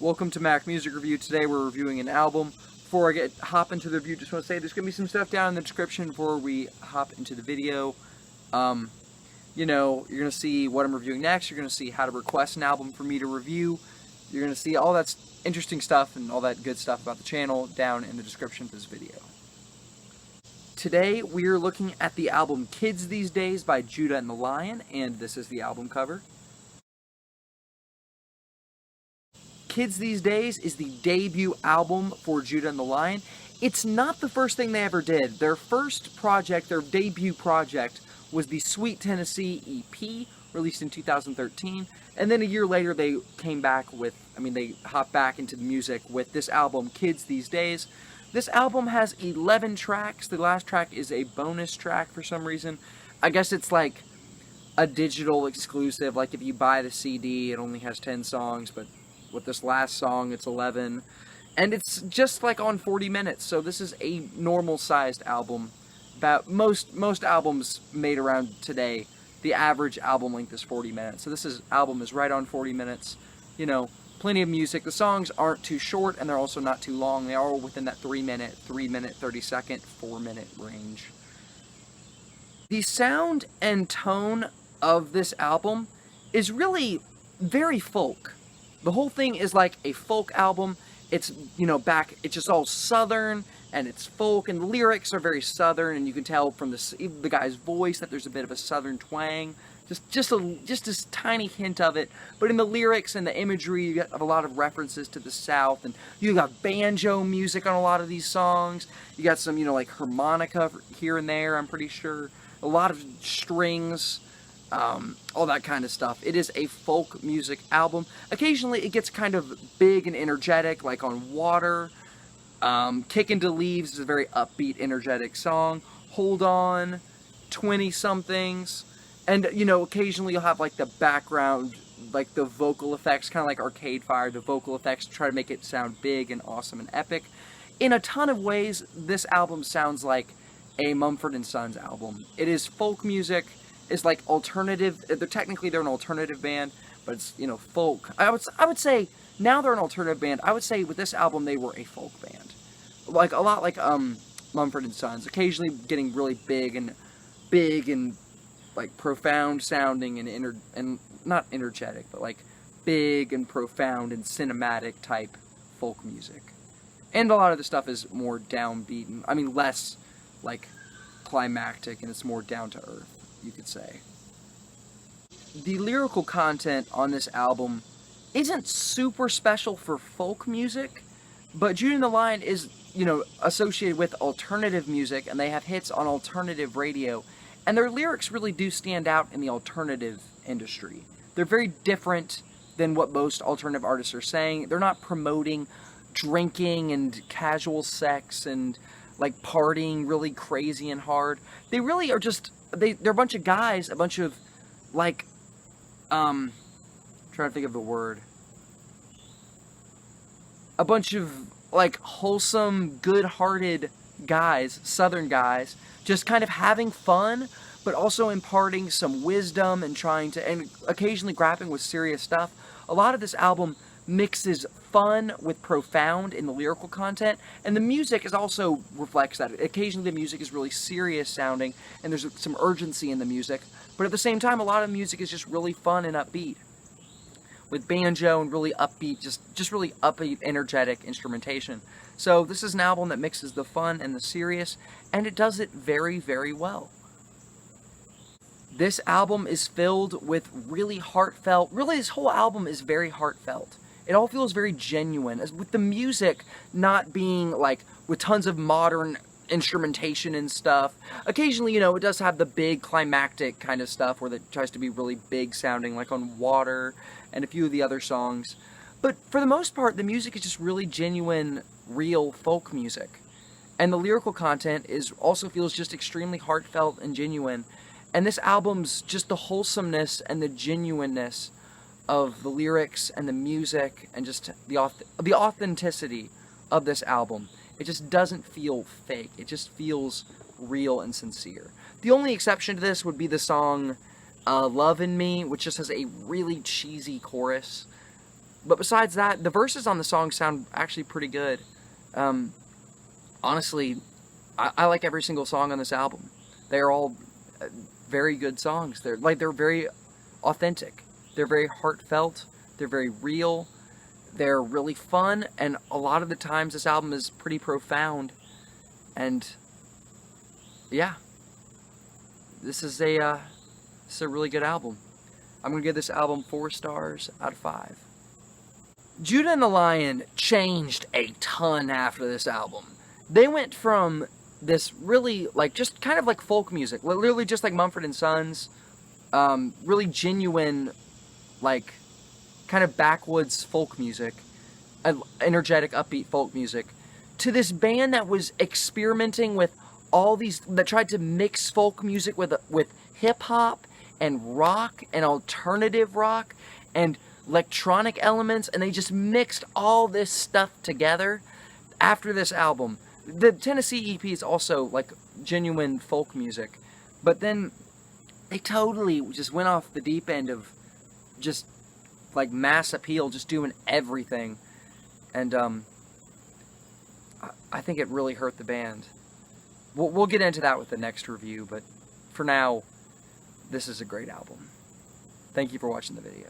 Welcome to Mac Music Review. Today we're reviewing an album. Before I hop into the review, just want to say there's going to be some stuff down in the description before we hop into the video. You're going to see what I'm reviewing next. You're going to see how to request an album for me to review. You're going to see all that interesting stuff and all that good stuff about the channel down in the description for this video. Today we are looking at the album Kidz These Days by Judah and the Lion, and this is the album cover. Kidz These Days is the debut album for Judah and the Lion. It's not the first thing they ever did. Their first project, their debut project, was the Sweet Tennessee EP, released in 2013. And then a year later they came back with, they hopped back into the music with this album, Kidz These Days. This album has 11 tracks. The last track is a bonus track for some reason. I guess it's like a digital exclusive, like if you buy the CD, it only has 10 songs, but with this last song, it's 11. And it's just like on 40 minutes, so this is a normal-sized album. About most albums made around today, the average album length is 40 minutes. So this album is right on 40 minutes. Plenty of music. The songs aren't too short, and they're also not too long. They are all within that 3-minute, 30-second, 4-minute range. The sound and tone of this album is really very folk. The whole thing is like a folk album. It's, it's just all southern, and it's folk, and the lyrics are very southern, and you can tell from the guy's voice that there's a bit of a southern twang. Just this tiny hint of it. But in the lyrics and the imagery, you got a lot of references to the South, and you got banjo music on a lot of these songs. You got some, like harmonica here and there, I'm pretty sure. A lot of strings. All that kind of stuff. It is a folk music album. Occasionally it gets kind of big and energetic, like on Water. Kickin' to Leaves is a very upbeat, energetic song. Hold On, 20-somethings. And, occasionally you'll have like the background, like the vocal effects, kind of like Arcade Fire, the vocal effects to try to make it sound big and awesome and epic. In a ton of ways, this album sounds like a Mumford & Sons album. It is folk music. Is like alternative. They're an alternative band, but it's folk. I would say now they're an alternative band. I would say with this album they were a folk band, like a lot like Mumford & Sons. Occasionally getting really big and like profound sounding and not energetic, but like big and profound and cinematic type folk music. And a lot of the stuff is more downbeat and less like climactic, and it's more down to earth, you could say. The lyrical content on this album isn't super special for folk music, but Judah and the Lion is, associated with alternative music, and they have hits on alternative radio, and their lyrics really do stand out in the alternative industry. They're very different than what most alternative artists are saying. They're not promoting drinking and casual sex and like partying really crazy and hard. They really are just they're a bunch of guys, a bunch of, like, trying to think of the word. A bunch of, like, wholesome, good-hearted guys, southern guys, just kind of having fun, but also imparting some wisdom and and occasionally grappling with serious stuff. A lot of this album mixes fun with profound in the lyrical content, and the music also reflects that. Occasionally the music is really serious sounding, and there's some urgency in the music, but at the same time a lot of music is just really fun and upbeat, with banjo and really upbeat, just really upbeat, energetic instrumentation. So this is an album that mixes the fun and the serious, and it does it very, very well. This album is filled with really heartfelt, this whole album is very heartfelt. It all feels very genuine, with the music not being like with tons of modern instrumentation and stuff. Occasionally, it does have the big climactic kind of stuff where it tries to be really big sounding, like on Water and a few of the other songs. But for the most part, the music is just really genuine, real folk music. And the lyrical content also feels just extremely heartfelt and genuine. And this album's just the wholesomeness and the genuineness of the lyrics and the music and just the authenticity of this album. It just doesn't feel fake. It just feels real and sincere. The only exception to this would be the song Love in Me, which just has a really cheesy chorus. But besides that, the verses on the song sound actually pretty good. Honestly, I like every single song on this album. They're all very good songs. They're very authentic. They're very heartfelt. They're very real. They're really fun, and a lot of the times this album is pretty profound. And yeah, this is a really good album. I'm gonna give this album 4 stars out of 5. Judah and the Lion changed a ton after this album. They went from this really, like, just kind of like folk music, literally just like Mumford & Sons, really genuine, like, kind of backwoods folk music, energetic, upbeat folk music, to this band that was experimenting with all these, that tried to mix folk music with hip-hop and rock and alternative rock and electronic elements, and they just mixed all this stuff together after this album. The Tennessee EP is also like genuine folk music, but then they totally just went off the deep end of just like mass appeal, just doing everything, and I think it really hurt the band. We'll get into that with the next review, but for now, this is a great album. Thank you for watching the video.